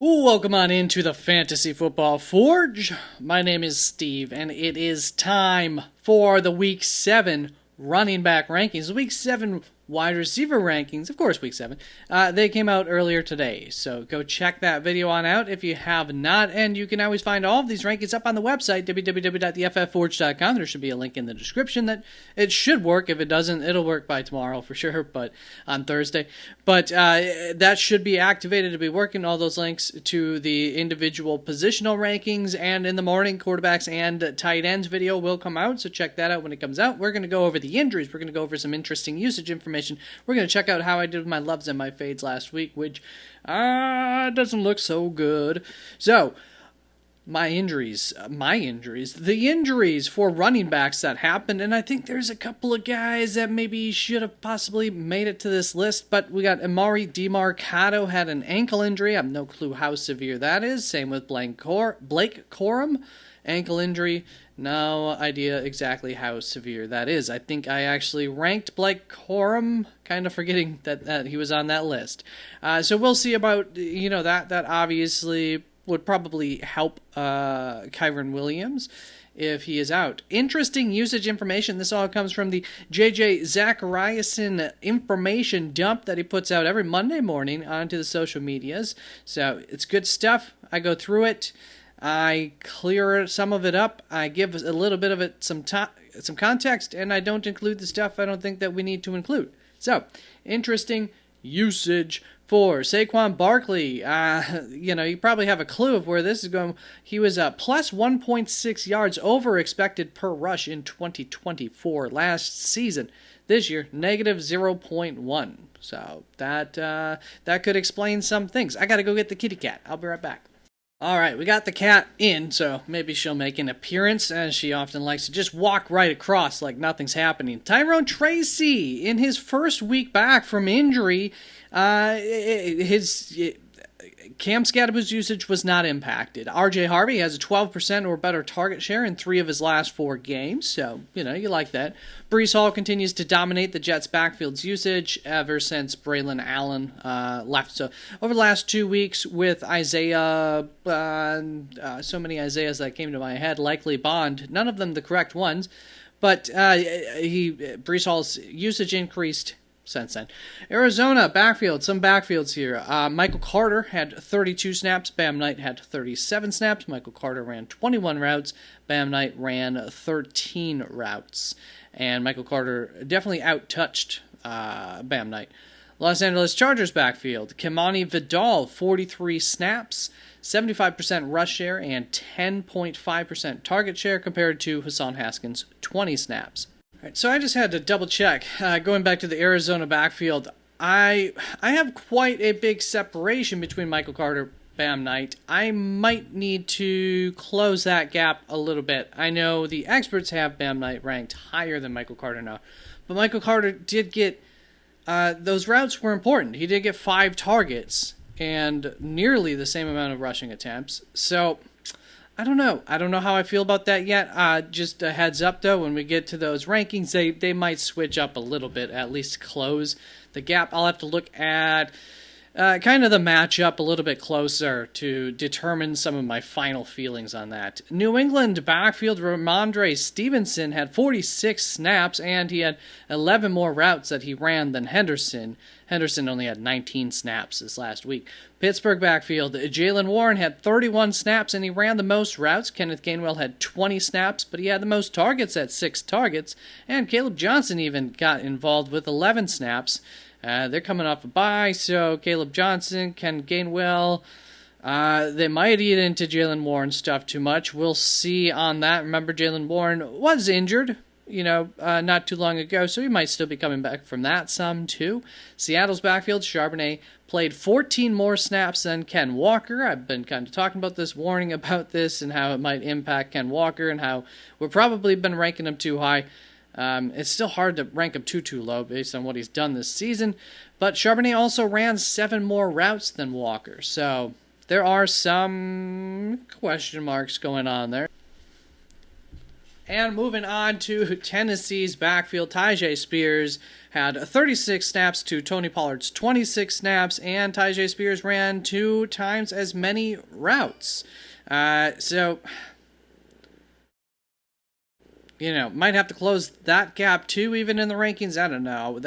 Welcome on into the Fantasy Football Forge. My name is Steve, and it is time for the Week 7 running back rankings. Week 7 wide receiver rankings, of course, Week 7. They came out earlier today, so go check that video on out if you have not. And you can always find all of these rankings up on the website, www.theFFForge.com. There should be a link in the description that it should work. If it doesn't, it'll work by tomorrow for sure, but on Thursday. But that should be activated to be working. All those links to the individual positional rankings, and in the morning, quarterbacks and tight ends video will come out, so check that out when it comes out. We're going to go over the injuries. We're going to go over some interesting usage information. We're going to check out how I did with my loves and my fades last week, which doesn't look so good. So, the injuries for running backs that happened, and I think there's a couple of guys that maybe should have possibly made it to this list, but we got Emari Demercado had an ankle injury. I have no clue how severe that is. Same with Blake Corum, ankle injury. No idea exactly how severe that is. I think I actually ranked Blake Corum, kind of forgetting that he was on that list. So we'll see about, that obviously would probably help Kyren Williams if he is out. Interesting usage information. This all comes from the JJ Zachariason information dump that he puts out every Monday morning onto the social medias. So it's good stuff. I go through it. I clear some of it up. I give a little bit of it some context, and I don't include the stuff I don't think that we need to include. So, interesting usage for Saquon Barkley. You probably have a clue of where this is going. He was plus 1.6 yards over expected per rush in 2024 last season. This year, negative 0.1. So that could explain some things. I got to go get the kitty cat. I'll be right back. Alright, we got the cat in, so maybe she'll make an appearance, as she often likes to just walk right across like nothing's happening. Tyrone Tracy, in his first week back from injury, Cam Scadaboo's usage was not impacted. RJ Harvey has a 12% or better target share in 3 of his last 4 games, so, you like that. Breece Hall continues to dominate the Jets' backfield's usage ever since Braylon Allen left. So, over the last 2 weeks with Isaiah, so many Isaiahs that came to my head, likely Bond, none of them the correct ones, but Breece Hall's usage increased since then. Arizona, backfield, some backfields here. Michael Carter had 32 snaps. Bam Knight had 37 snaps. Michael Carter ran 21 routes. Bam Knight ran 13 routes. And Michael Carter definitely out-touched Bam Knight. Los Angeles Chargers backfield. Kimani Vidal, 43 snaps, 75% rush share, and 10.5% target share compared to Hassan Haskins' 20 snaps. All right, so I just had to double check. Going back to the Arizona backfield, I have quite a big separation between Michael Carter, Bam Knight. I might need to close that gap a little bit. I know the experts have Bam Knight ranked higher than Michael Carter now, but Michael Carter did get those routes were important. He did get 5 targets and nearly the same amount of rushing attempts. So I don't know. I don't know how I feel about that yet. Just a heads up, though, when we get to those rankings, they might switch up a little bit, at least close the gap. I'll have to look at kind of the matchup a little bit closer to determine some of my final feelings on that. New England backfield, Ramondre Stevenson had 46 snaps, and he had 11 more routes that he ran than Henderson. Henderson only had 19 snaps this last week. Pittsburgh backfield, Jaylen Warren had 31 snaps, and he ran the most routes. Kenneth Gainwell had 20 snaps, but he had the most targets at 6 targets. And Caleb Johnson even got involved with 11 snaps. They're coming off a bye, so Caleb Johnson, Ken Gainwell, they might eat into Jaylen Warren's stuff too much. We'll see on that. Remember, Jaylen Warren was injured, not too long ago, so he might still be coming back from that some, too. Seattle's backfield, Charbonnet played 14 more snaps than Ken Walker. I've been kind of talking about this, warning about this, and how it might impact Ken Walker, and how we've probably been ranking him too high. It's still hard to rank him too low based on what he's done this season, but Charbonnet also ran 7 more routes than Walker, so there are some question marks going on there. And moving on to Tennessee's backfield, Tyjae Spears had 36 snaps to Tony Pollard's 26 snaps, and Tyjae Spears ran 2 times as many routes. So, might have to close that gap too, even in the rankings. I don't know.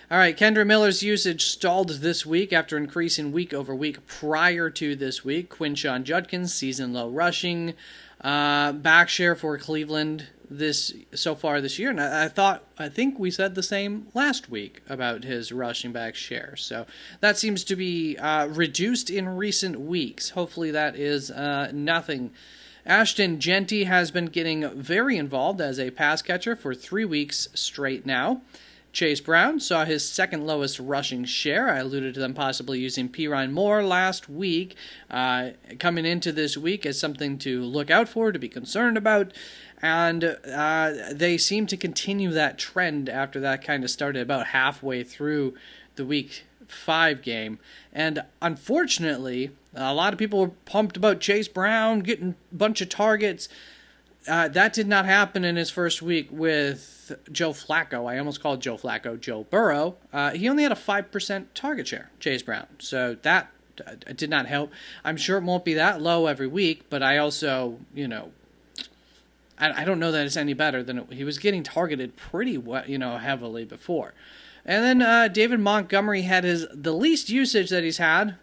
All right, Kendra Miller's usage stalled this week after increasing week over week prior to this week. Quinshon Judkins, season low rushing back share for Cleveland so far this year, and I think we said the same last week about his rushing back share. So that seems to be reduced in recent weeks. Hopefully that is nothing. Ashton Jeanty has been getting very involved as a pass catcher for 3 weeks straight now. Chase Brown saw his second lowest rushing share. I alluded to them possibly using Perine more last week. Coming into this week as something to look out for, to be concerned about. And they seem to continue that trend after that kind of started about halfway through the week 5 game. And unfortunately, a lot of people were pumped about Chase Brown getting a bunch of targets. That did not happen in his first week with Joe Flacco. I almost called Joe Flacco Joe Burrow. He only had a 5% target share, Chase Brown. So that did not help. I'm sure it won't be that low every week, but I also, I don't know that it's any better than he was getting targeted pretty heavily before. And then David Montgomery had the least usage that he's had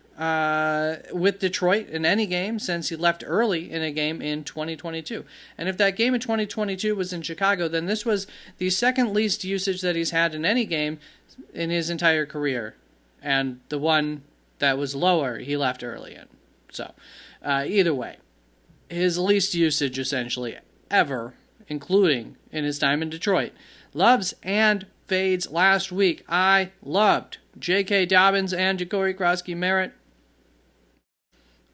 with Detroit in any game since he left early in a game in 2022. And if that game in 2022 was in Chicago, then this was the second least usage that he's had in any game in his entire career. And the one that was lower, he left early in. So, either way, his least usage essentially ever, including in his time in Detroit. Loves and fades last week. I loved J.K. Dobbins and Ja'Cory Krosky-Merritt.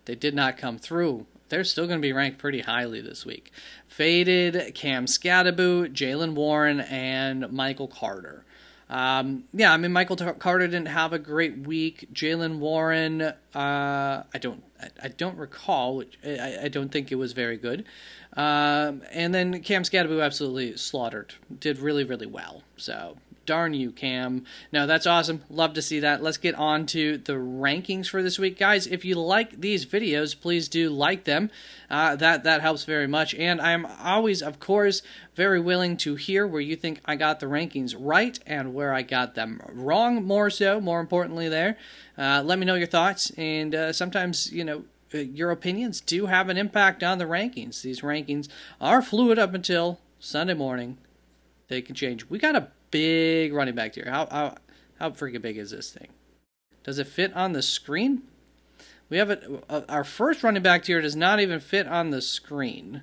They did not come through. They're still going to be ranked pretty highly this week. Faded Cam Skattebo, Jaylen Warren, and Michael Carter. Michael Carter didn't have a great week. Jaylen Warren, I don't recall. I don't think it was very good. And then Cam Skattebo absolutely slaughtered. Did really, really well. So, darn you, Cam. No, that's awesome. Love to see that. Let's get on to the rankings for this week. Guys, if you like these videos, please do like them. That helps very much. And I'm always, of course, very willing to hear where you think I got the rankings right and where I got them wrong, more importantly there. Let me know your thoughts. And sometimes, your opinions do have an impact on the rankings. These rankings are fluid up until Sunday morning. They can change. We got a big running back tier. How freaking big is this thing? Does it fit on the screen? We have our first running back tier does not even fit on the screen.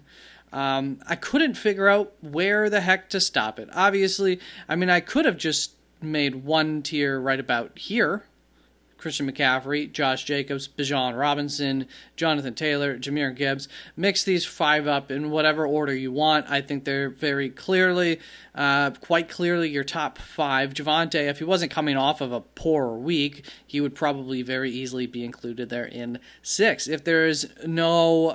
I couldn't figure out where the heck to stop it. Obviously, I could have just made one tier right about here. Christian McCaffrey, Josh Jacobs, Bijan Robinson, Jonathan Taylor, Jahmyr Gibbs. Mix these 5 up in whatever order you want. I think they're very clearly, quite clearly your top 5. Javonte, if he wasn't coming off of a poor week, he would probably very easily be included there in 6. If there's no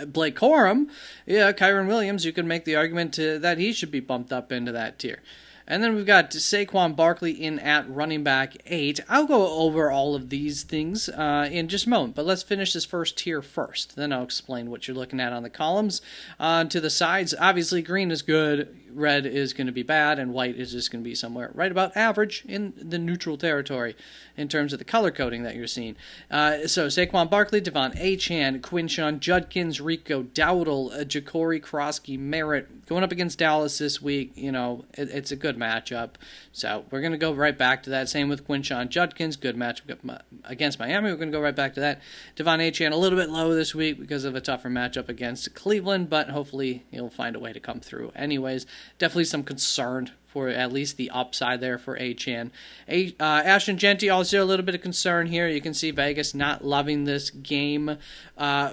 Blake Corum, Kyren Williams, you could make the argument that he should be bumped up into that tier. And then we've got Saquon Barkley in at running back 8. I'll go over all of these things in just a moment, but let's finish this first tier first. Then I'll explain what you're looking at on the columns. To the sides, obviously green is good, red is going to be bad, and white is just going to be somewhere right about average in the neutral territory in terms of the color coding that you're seeing. So Saquon Barkley, Devon Achane, Quinshon Judkins, Rico Dowdle, Ja'Cory Krosky-Merritt going up against Dallas this week. It's a good matchup. So we're going to go right back to that. Same with Quinshon Judkins. Good matchup against Miami. We're going to go right back to that. Devon Achane a little bit low this week because of a tougher matchup against Cleveland, but hopefully he'll find a way to come through. Anyways, definitely some concern for at least the upside there for Achane. Ashton Jeanty, also a little bit of concern here. You can see Vegas not loving this game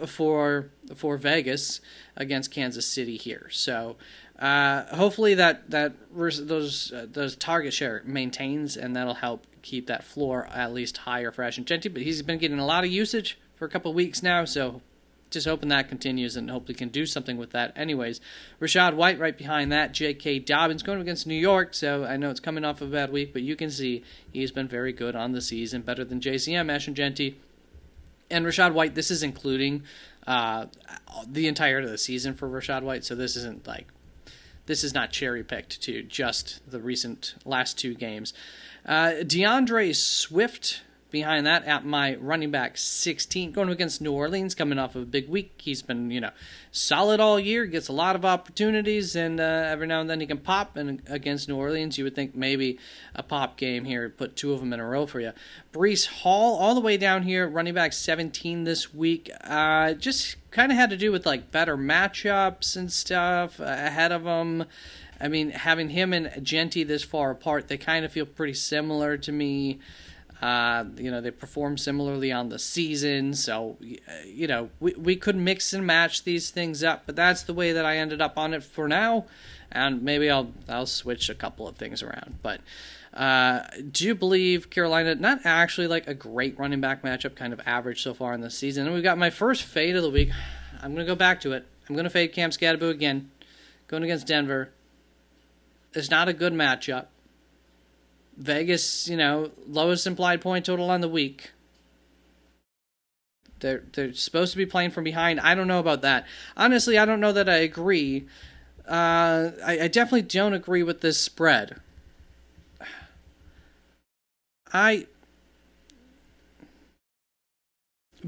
for Vegas against Kansas City here. So hopefully those target share maintains, and that'll help keep that floor at least higher for Ashton Jeanty. But he's been getting a lot of usage for a couple of weeks now, so just hoping that continues and hopefully can do something with that. Anyways, Rachaad White right behind that. J.K. Dobbins going against New York, so I know it's coming off of a bad week, but you can see he's been very good on the season, better than JCM, Ashton-Jeanty. And Rachaad White, this is including the entirety of the season for Rachaad White, so this is not cherry-picked to just the recent last 2 games. DeAndre Swift behind that at my running back 16, going against New Orleans, coming off of a big week. He's been, solid all year, gets a lot of opportunities, and every now and then he can pop. And against New Orleans, you would think maybe a pop game here, put 2 of them in a row for you. Breece Hall, all the way down here, running back 17 this week. Just kind of had to do with better matchups and stuff ahead of him. I mean, having him and Jeanty this far apart, they kind of feel pretty similar to me. They perform similarly on the season, so, we could mix and match these things up, but that's the way that I ended up on it for now, and maybe I'll switch a couple of things around. But do you believe Carolina, not actually a great running back matchup, kind of average so far in the season, and we've got my first fade of the week. I'm going to go back to it. I'm going to fade Cam Skattebo again, going against Denver. It's not a good matchup. Vegas, lowest implied point total on the week. They're supposed to be playing from behind. I don't know about that. Honestly, I don't know that I agree. I definitely don't agree with this spread.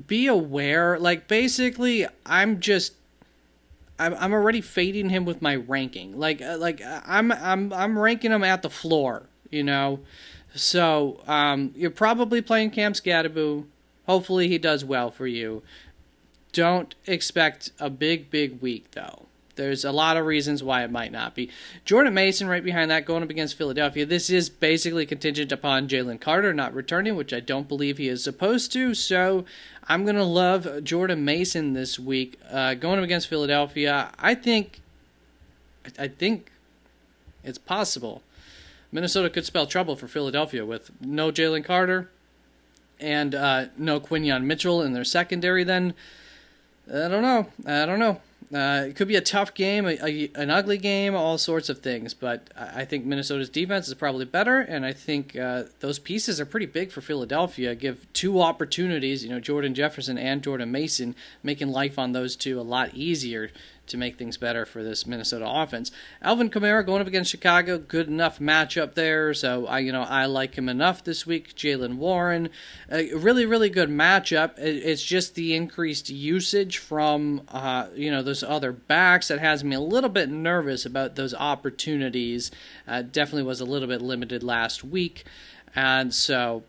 Be aware. Basically, I'm already fading him with my ranking. I'm ranking him at the floor. So you're probably playing Cam Skattebo. Hopefully he does well for you. Don't expect a big week, though. There's a lot of reasons why it might not be. Jordan Mason right behind that, going up against Philadelphia. This is basically contingent upon Jalen Carter not returning, which I don't believe he is supposed to. So I'm going to love Jordan Mason this week. Going up against Philadelphia, I think it's possible Minnesota could spell trouble for Philadelphia with no Jalen Carter and no Quinyon Mitchell in their secondary. Then I don't know. It could be a tough game, an ugly game, all sorts of things. But I think Minnesota's defense is probably better, and I think those pieces are pretty big for Philadelphia. Give 2 opportunities, Jordan Jefferson and Jordan Mason, making life on those 2 a lot easier to make things better for this Minnesota offense. Alvin Kamara going up against Chicago, good enough matchup there, so I like him enough this week. Jaylen Warren, a really good matchup. It's just the increased usage from those other backs that has me a little bit nervous about those opportunities. Definitely was a little bit limited last week, and so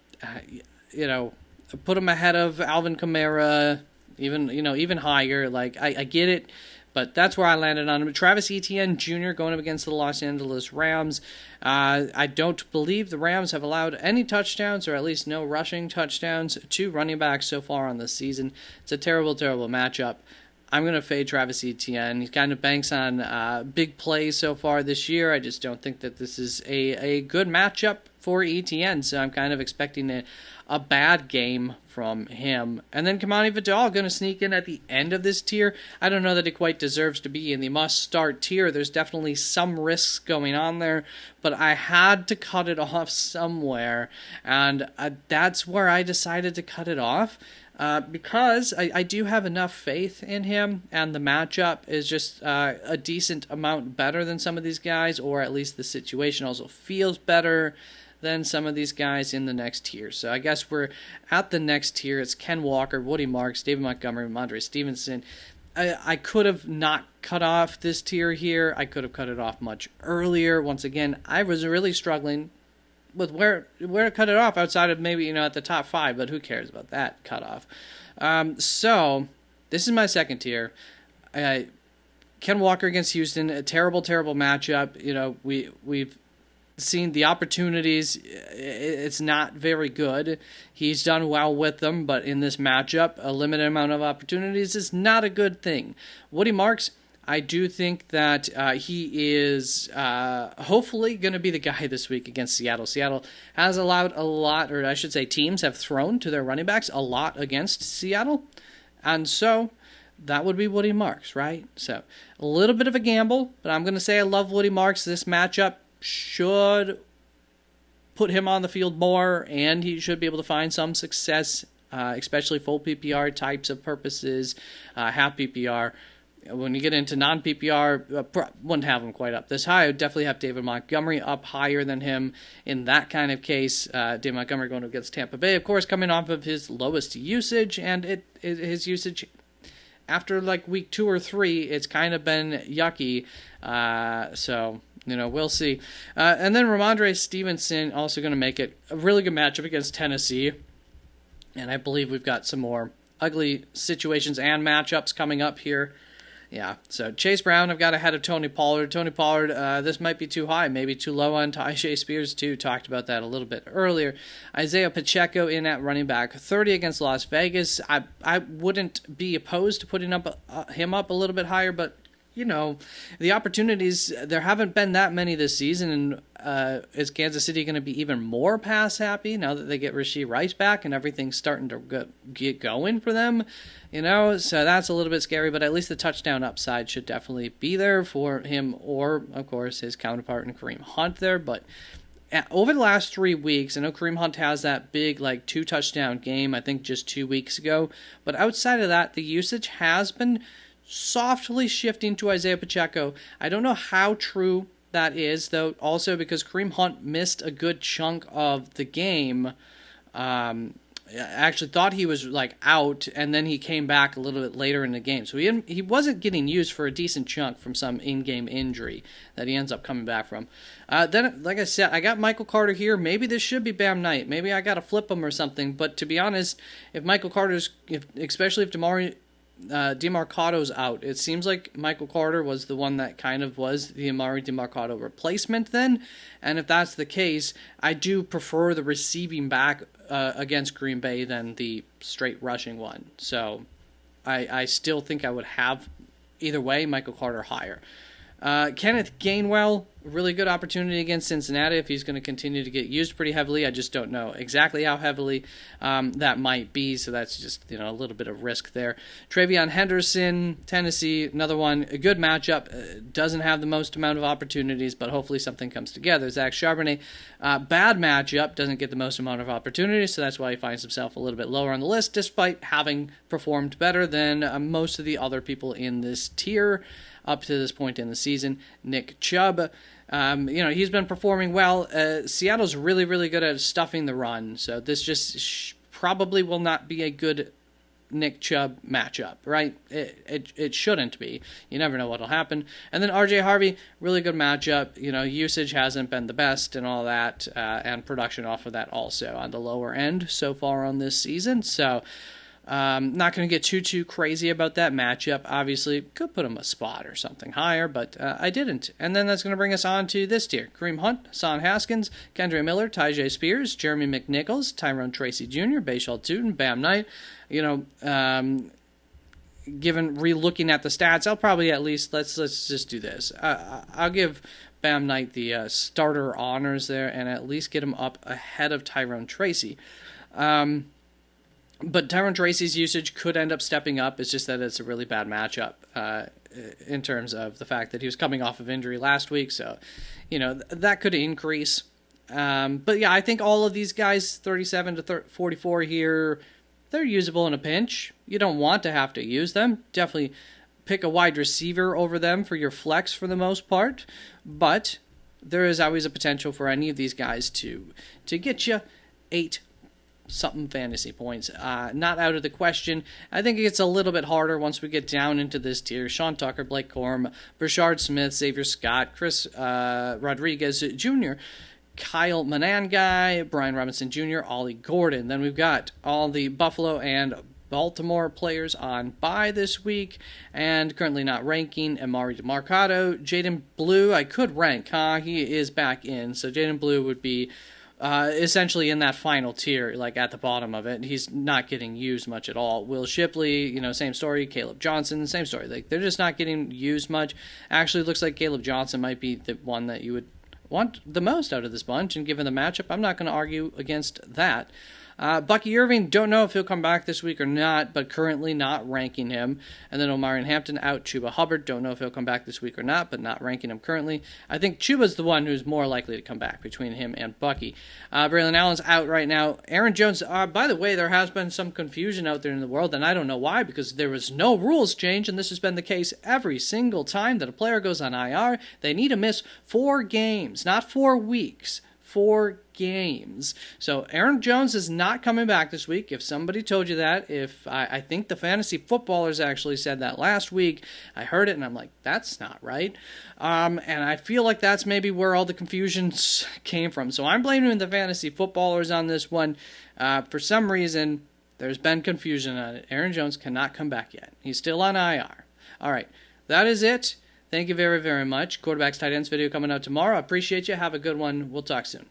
put him ahead of Alvin Kamara, even higher. I get it. But that's where I landed on him. Travis Etienne Jr. going up against the Los Angeles Rams. I don't believe the Rams have allowed any touchdowns, or at least no rushing touchdowns, to running backs so far on the season. It's a terrible matchup. I'm going to fade Travis Etienne. He kind of banks on big plays so far this year. I just don't think that this is a good matchup for Etienne, so I'm kind of expecting a bad game from him. And then Kamani Vidal going to sneak in at the end of this tier. I don't know that he quite deserves to be in the must-start tier. There's definitely some risks going on there, but I had to cut it off somewhere, and that's where I decided to cut it off. Because I do have enough faith in him, and the matchup is just a decent amount better than some of these guys, or at least the situation also feels better than some of these guys in the next tier. So I guess we're at the next tier. It's Ken Walker, Woody Marks, David Montgomery, Mondre Stevenson. I could have not cut off this tier here. I could have cut it off much earlier. Once again, I was really struggling with where to cut it off outside of maybe, at the top 5, but who cares about that cutoff? So this is my second tier. Ken Walker against Houston, a terrible matchup. We've seen the opportunities. It's not very good. He's done well with them, but in this matchup, a limited amount of opportunities is not a good thing. Woody Marks, I do think that he is hopefully going to be the guy this week against Seattle. Seattle has allowed a lot, or I should say teams have thrown to their running backs a lot against Seattle. And so that would be Woody Marks, right? So a little bit of a gamble, but I'm going to say I love Woody Marks. This matchup should put him on the field more, and he should be able to find some success, especially full PPR types of purposes, half PPR. When you get into non-PPR, wouldn't have him quite up this high. I would definitely have David Montgomery up higher than him in that kind of case. David Montgomery going against Tampa Bay, of course, coming off of his lowest usage, and his usage after like week 2 or 3, it's kind of been yucky. So, we'll see. And then Ramondre Stevenson also going to make it a really good matchup against Tennessee. And I believe we've got some more ugly situations and matchups coming up here. Yeah, so Chase Brown I've got ahead of Tony Pollard. Tony Pollard, this might be too high, maybe too low on Tyjae Spears too. Talked about that a little bit earlier. Isaiah Pacheco in at running back, 30 against Las Vegas. I wouldn't be opposed to putting him up a little bit higher, but the opportunities, there haven't been that many this season, and is Kansas City going to be even more pass happy now that they get Rashee Rice back and everything's starting to get going for them? So that's a little bit scary, but at least the touchdown upside should definitely be there for him, or, of course, his counterpart in Kareem Hunt there. But over the last 3 weeks, I know Kareem Hunt has that big, 2-touchdown game, I think just 2 weeks ago, but outside of that, the usage has been softly shifting to Isaiah Pacheco. I don't know how true that is, though, also because Kareem Hunt missed a good chunk of the game. I actually thought he was out, and then he came back a little bit later in the game. So he wasn't getting used for a decent chunk from some in-game injury that he ends up coming back from. Then, like I said, I got Michael Carter here. Maybe this should be Bam Knight. Maybe I got to flip him or something. But to be honest, if Michael Carter's, especially if DeMarcado's out, it seems like Michael Carter was the one that kind of was the Emari DeMarcado replacement then, and if that's the case, I do prefer the receiving back against Green Bay than the straight rushing one. So I still think I would have, either way, Michael Carter higher. Kenneth Gainwell, really good opportunity against Cincinnati if he's going to continue to get used pretty heavily. I just don't know exactly how heavily that might be, so that's just a little bit of risk there. Travion Henderson, Tennessee, another one, a good matchup. Doesn't have the most amount of opportunities, but hopefully something comes together. Zach Charbonnet, bad matchup, doesn't get the most amount of opportunities, so that's why he finds himself a little bit lower on the list, despite having performed better than most of the other people in this tier up to this point in the season. Nick Chubb, he's been performing well. Seattle's really, really good at stuffing the run, so this just probably will not be a good Nick Chubb matchup, right? It shouldn't be. You never know what'll happen. And then RJ Harvey, really good matchup. Usage hasn't been the best and all that, and production off of that also on the lower end so far on this season. So not going to get too crazy about that matchup. Obviously, could put him a spot or something higher, but I didn't. And then that's going to bring us on to this tier. Kareem Hunt, Hassan Haskins, Kendre Miller, Tyjae Spears, Jeremy McNichols, Tyrone Tracy Jr., Bayshal Tootin, Bam Knight. Given re-looking at the stats, I'll probably at least, let's just do this. I'll give Bam Knight the starter honors there and at least get him up ahead of Tyrone Tracy. But Tyrone Tracy's usage could end up stepping up. It's just that it's a really bad matchup in terms of the fact that he was coming off of injury last week. So, that could increase. But yeah, I think all of these guys, 37 to 44 here, they're usable in a pinch. You don't want to have to use them. Definitely pick a wide receiver over them for your flex for the most part. But there is always a potential for any of these guys to get you 8 something fantasy points. Not out of the question. I think it gets a little bit harder once we get down into this tier. Sean Tucker, Blake Corum, Brashard Smith, Xavier Scott, Chris Rodriguez Jr., Kyle Manangai, Brian Robinson Jr., Ollie Gordon. Then we've got all the Buffalo and Baltimore players on bye this week, and currently not ranking. Emari DeMarcado, Jaden Blue, I could rank, he is back in, so Jaden Blue would be essentially in that final tier, at the bottom of it. He's not getting used much at all. Will Shipley, same story. Caleb Johnson, same story. They're just not getting used much. Actually, looks like Caleb Johnson might be the one that you would want the most out of this bunch, and given the matchup, I'm not going to argue against that. Bucky Irving, don't know if he'll come back this week or not, but currently not ranking him. And then Omarion Hampton out. Chuba Hubbard, don't know if he'll come back this week or not, but not ranking him currently. I think Chuba's the one who's more likely to come back between him and Bucky. Braylon Allen's out right now. Aaron Jones, by the way, there has been some confusion out there in the world, and I don't know why, because there was no rules change, and this has been the case every single time that a player goes on IR. They need to miss 4 games, not 4 weeks. 4 games. So Aaron Jones is not coming back this week. If somebody told you that, if I think the fantasy footballers actually said that last week, I heard it and I'm like, that's not right. And I feel like that's maybe where all the confusions came from. So I'm blaming the fantasy footballers on this one. For some reason, there's been confusion on it. Aaron Jones cannot come back yet. He's still on IR. All right, that is it. Thank you very, very much. Quarterbacks, tight ends video coming out tomorrow. I appreciate you. Have a good one. We'll talk soon.